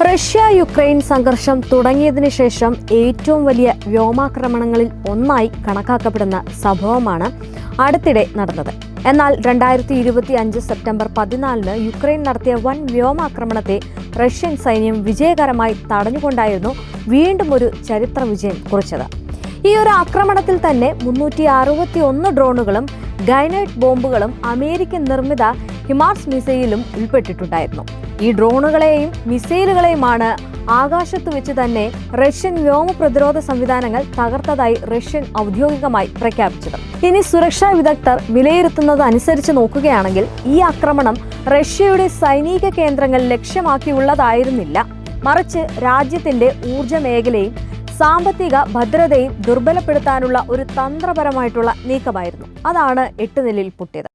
Russia Ukraine സംഘർഷം തുടങ്ങിയതിനു ശേഷം ഏറ്റവും വലിയ വ്യോമാക്രമണങ്ങളിൽ ഒന്നായി കണക്കാക്കപ്പെടുന്ന സംഭവമാണ് അടുത്തിടെ നടന്നത്. എന്നാൽ 2025 സെപ്റ്റംബർ 14 യുക്രൈൻ നടത്തിയ വൻ വ്യോമാക്രമണത്തെ റഷ്യൻ സൈന്യം വിജയകരമായി തടഞ്ഞുകൊണ്ടായിരുന്നു വീണ്ടും ഒരു ചരിത്ര വിജയം കുറിച്ചത്. ഈ ഒരു ആക്രമണത്തിൽ തന്നെ 361 ഡ്രോണുകളും ഗൈനൈറ്റ് ബോംബുകളും അമേരിക്കൻ നിർമ്മിത ഹിമാർസ് മിസൈലും ഉൾപ്പെട്ടിട്ടുണ്ടായിരുന്നു. ഈ ഡ്രോണുകളെയും മിസൈലുകളെയുമാണ് ആകാശത്ത് വെച്ച് തന്നെ റഷ്യൻ വ്യോമ പ്രതിരോധ സംവിധാനങ്ങൾ തകർത്തതായി റഷ്യൻ ഔദ്യോഗികമായി പ്രഖ്യാപിച്ചത്. ഇനി സുരക്ഷാ വിദഗ്ധർ വിലയിരുത്തുന്നത് അനുസരിച്ച് നോക്കുകയാണെങ്കിൽ ഈ ആക്രമണം റഷ്യയുടെ സൈനിക കേന്ദ്രങ്ങൾ ലക്ഷ്യമാക്കിയുള്ളതായിരുന്നില്ല, മറിച്ച് രാജ്യത്തിന്റെ ഊർജ്ജ മേഖലയും സാമ്പത്തിക ഭദ്രതയും ദുർബലപ്പെടുത്താനുള്ള ഒരു തന്ത്രപരമായിട്ടുള്ള നീക്കമായിരുന്നു. അതാണ് 8 നിലയിൽ പൊട്ടിയത്.